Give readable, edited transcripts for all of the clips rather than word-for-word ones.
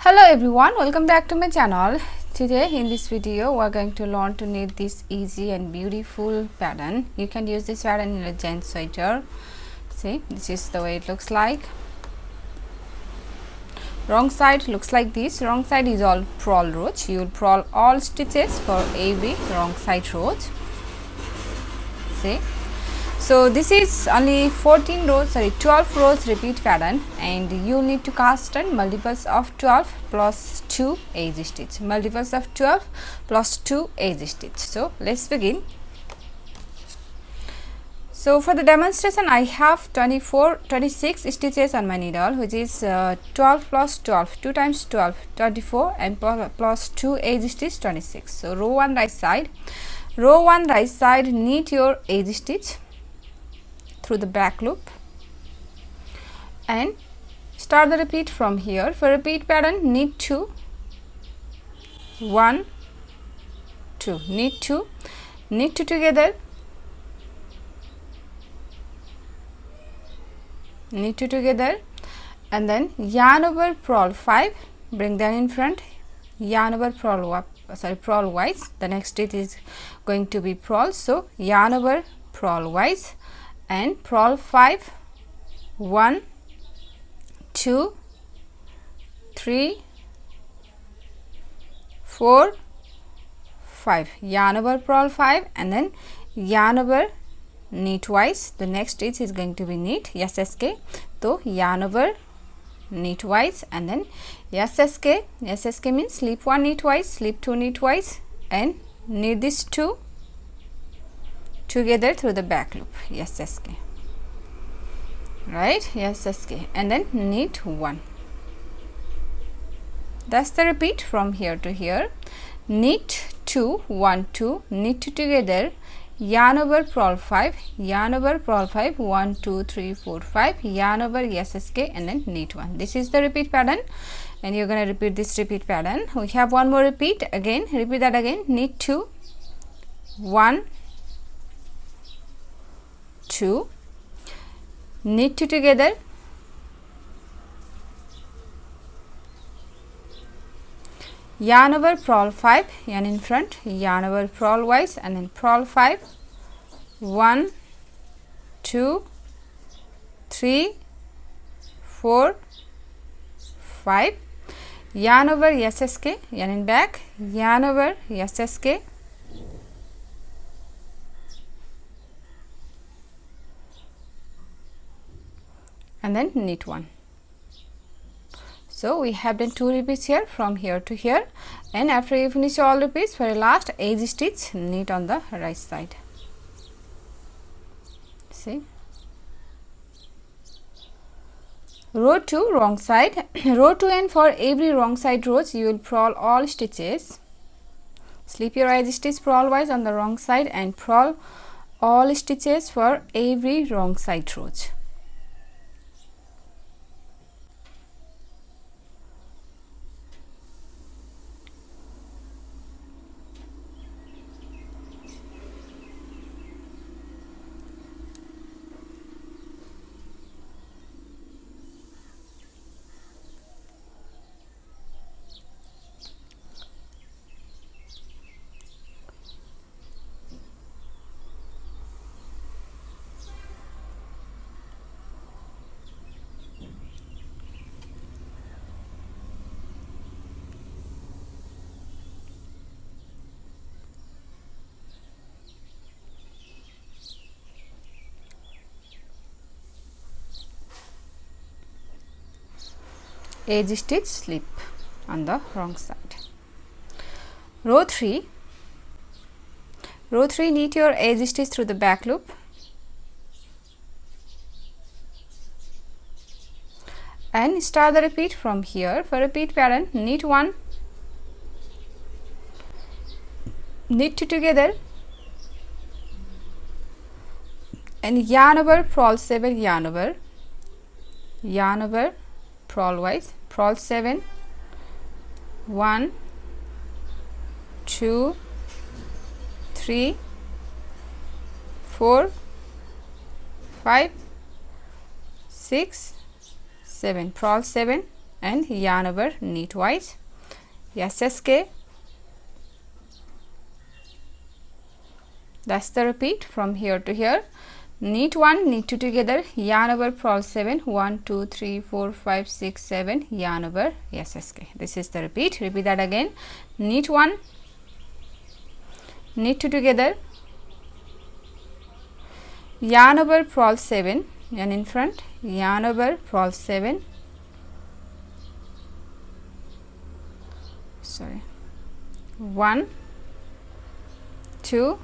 Hello everyone, welcome back to my channel. Today in this video we are going to learn to knit this easy and beautiful pattern. You can use this pattern in a jeans sweater. See, this is the way it looks like. Wrong side looks like this. Wrong side is all purl rows. You will purl all stitches for every wrong side rows. See, so this is only 12 rows repeat pattern, and you need to cast on multiples of 12 plus 2 edge stitch. Multiples of 12 plus 2 edge stitch. So let's begin. So for the demonstration I have 26 stitches on my needle, which is 12 plus 12, 2 times 12, 24, and plus 2 edge stitch 26. So row 1 right side. Row 1 right side, knit your edge stitch through the back loop and start the repeat from here. For repeat pattern, knit 2, 1, 2, knit 2, knit 2 together, knit 2 together, and then yarn over purl 5, bring that in front, yarn over purl wise. The next stitch is going to be purl, so yarn over purl wise and purl 5, 1, 2, 3, 4, 5, yarn over purl 5 and then yarn over knit wise. The next stitch is going to be knit SSK, so yarn over knit wise and then SSK means slip 1 knit wise, slip 2 knit wise, and knit these 2 together through the back loop, SSK, right, SSK, and then knit 1. That's the repeat from here to here. Knit 2, 1, 2, knit 2 together, yarn over purl 5, yarn over purl 5, 1, 2, 3, 4, 5, yarn over SSK, and then knit 1. This is the repeat pattern, and you're going to repeat this repeat pattern. We have one more repeat again, repeat that again. Knit 2, 1, 2, knit 2 together, yarn over purl 5, yarn in front, yarn over purl wise, and then purl 5, 1, 2, 3, 4, 5, yarn over SSK, yarn in back, yarn over SSK, and then knit 1. So we have done 2 repeats here from here to here, and after you finish all repeats, for a last edge stitch, knit on the right side. See, row 2 wrong side. Row 2, and for every wrong side rows you will purl all stitches. Slip your edge stitch purl wise on the wrong side and purl all stitches for every wrong side rows. Edge stitch slip on the wrong side. Row 3. Row 3, knit your edge stitch through the back loop and start the repeat from here. For repeat pattern, knit 1, knit 2 together, and yarn over purl 7, yarn over purl wise, purl 7, 1, 2, 3, 4, 5, 6, 7, purl 7, and yarn over knitwise, SSK. That's the repeat from here to here. Knit 1, knit 2 together, yarn over purl 7, 1 2 3 4 5 6 7, yarn over SSK. This is the repeat. Repeat that again. Knit 1, knit 2 together, yarn over purl 7, yarn in front, yarn over purl 7, sorry, 1 2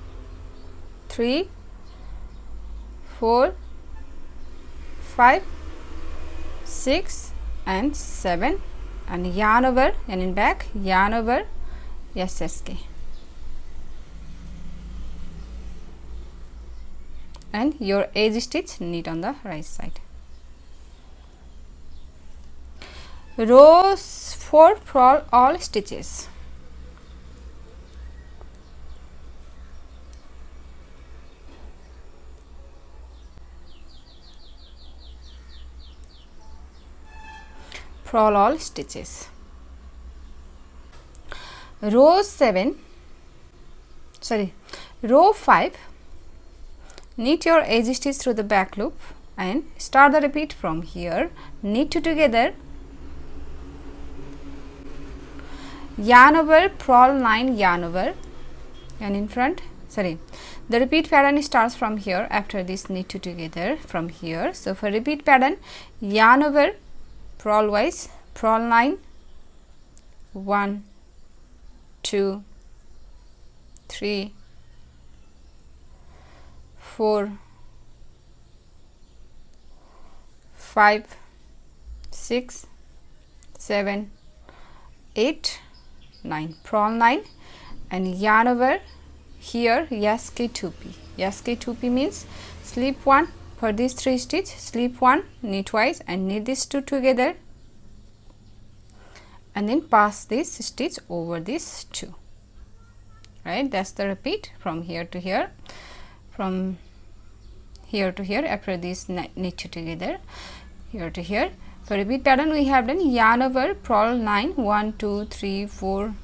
3 4 5 6 and 7, and yarn over and in back, yarn over SSK, and your edge stitch knit on the right side. Row 4 purl all stitches. Purl all stitches. Row 5, knit your edge stitch through the back loop and start the repeat from here. Knit 2 together, yarn over purl 9, yarn over, and in front, sorry, the repeat pattern starts from here after this knit 2 together from here. So for repeat pattern, yarn over purl wise, purl 9, 1 2 3 4 5 6 7 8 9, purl 9, and yarn over here SK2P. SK2P means slip 1 for these 3 stitch, slip 1 knitwise and knit these 2 together, and then pass this stitch over this 2. Right, that's the repeat from here to here, from here to here after this knit 2 together, here to here. For repeat pattern we have done yarn over purl 9, 1 2 3 4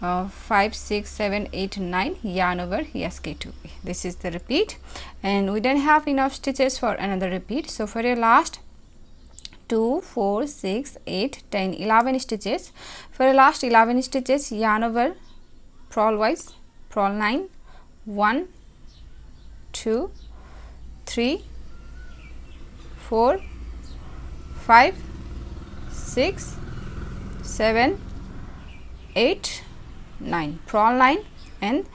5 6 7 8 9, yarn over SK2P. This is the repeat, and we don't have enough stitches for another repeat. So for your last 2 4 6 8 10 11 stitches, for your last 11 stitches, yarn over purl wise, purl 9, 1 2 3 4 5 6 7 8 9, purl 9, and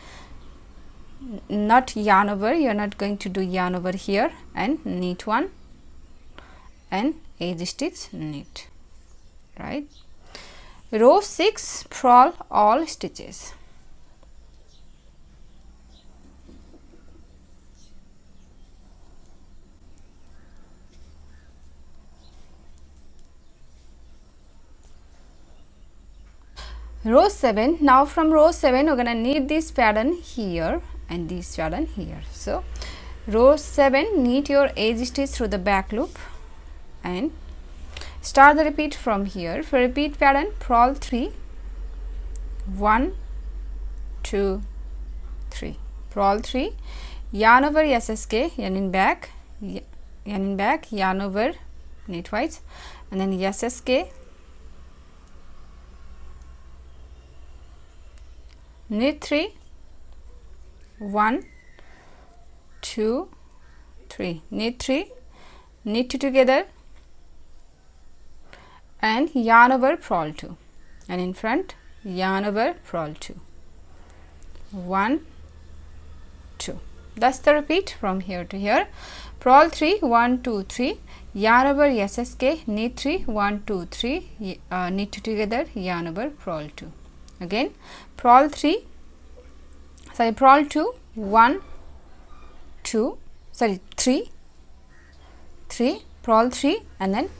not yarn over, you are not going to do yarn over here, and knit 1 and edge stitch knit. Right, row 6 purl all stitches. Row 7, now from row 7 we are going to knit this pattern here and this pattern here. So row 7, knit your edge stitch through the back loop and start the repeat from here. For repeat pattern, purl 3, 1 2 3, purl 3, yarn over SSK, yarn in back, yarn over knitwise, and then SSK, knit 3, 1 2 3, knit 3, knit 2 together and yarn over purl 2, and in front yarn over purl 2, 1 2. That's the repeat from here to here. Purl 3, 1 2 3, yarn over SSK, knit 3, 1 2 3, knit 2 together, yarn over purl 2. Again purl 3, sorry, purl 2, 1 2, sorry 3 3, purl 3, and then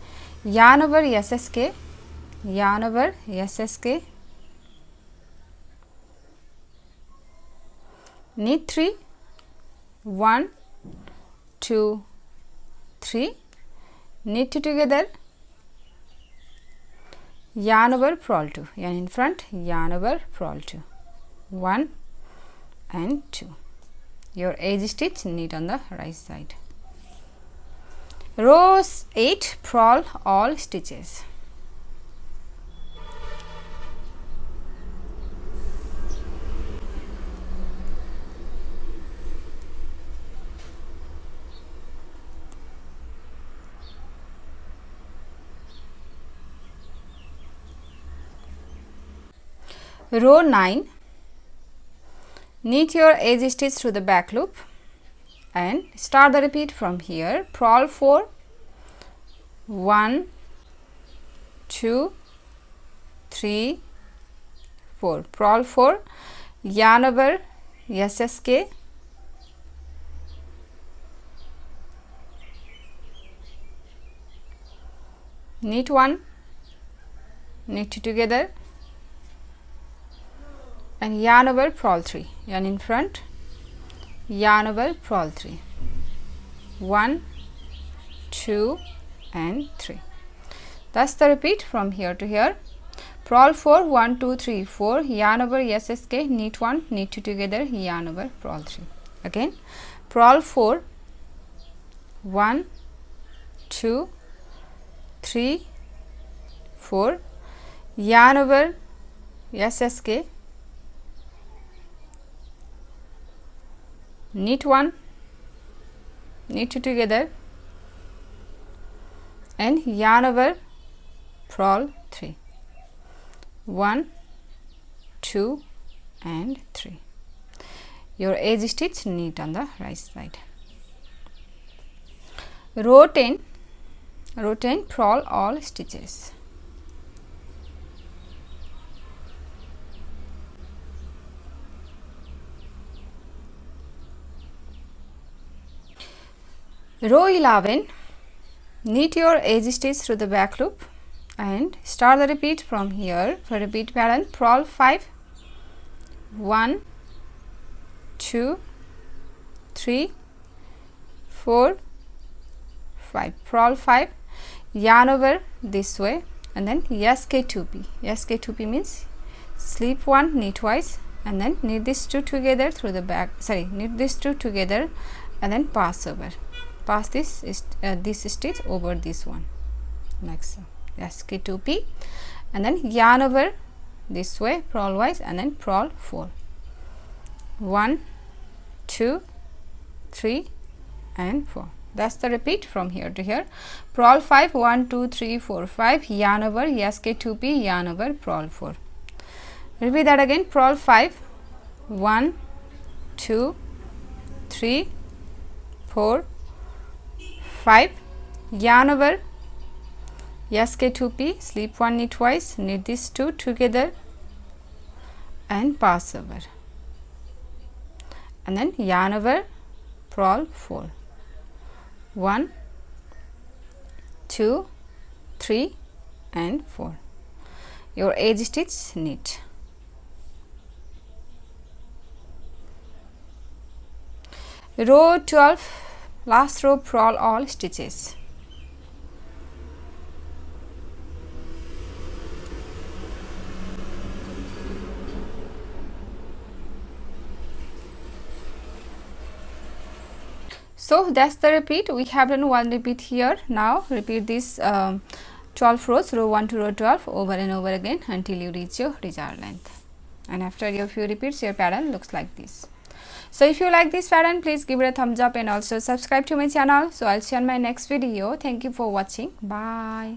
yarn over SSK, yarn over SSK, knit 3, 1 2 3, knit 2 together, yarn over, purl 2, yarn in front, yarn over, purl 2, 1 and 2. Your edge stitch knit on the right side. Row 8, purl all stitches. Row 9, knit your edge stitch through the back loop and start the repeat from here. Purl 4, 1, 2, 3, 4. Purl 4, yarn over, SSK, knit 1, knit 2 together, and yarn over, purl 3, yarn in front, yarn over, purl 3, 1, 2 and 3. That's the repeat from here to here. Purl 4, 1, 2, 3, 4, yarn over, SSK, knit 1, knit 2 together, yarn over, purl 3. Again, purl 4, 1, 2, 3, 4, yarn over, SSK, knit 1, knit 2 together, and yarn over, purl 3, 1, 2 and 3. Your edge stitch knit on the right side. Row 10, purl all stitches. Row 11, knit your edge stitch through the back loop and start the repeat from here. For repeat pattern, purl 5, 1, 2, 3, 4, 5. Purl 5, yarn over this way, and then SK2P. SK2P means slip 1, knit twice, and then knit these two together through the back. Knit these two together and then pass over. Pass this stitch over this one, like so. SK2P, and then yarn over this way, purl wise, and then purl 4. 1, 2, 3 and 4. That's the repeat from here to here. Purl 5, 1, 2, 3, 4, 5, yarn over, SK2P, yarn over, purl 4. Repeat that again. Purl 5, 1, 2, 3, 4, 5, yarn over, SK2P, slip 1, knit twice, knit these two together and pass over, and then yarn over, purl 4. 1, 2, 3 and 4. Your edge stitch knit. Row 12, last row, purl all stitches. So that's the repeat. We have done one repeat here. Now repeat this 12 rows, row 1 to row 12, over and over again until you reach your desired length. And after your few repeats, your pattern looks like this. So if you like this pattern, please give it a thumbs up and also subscribe to my channel. So I'll see you on my next video. Thank you for watching. Bye.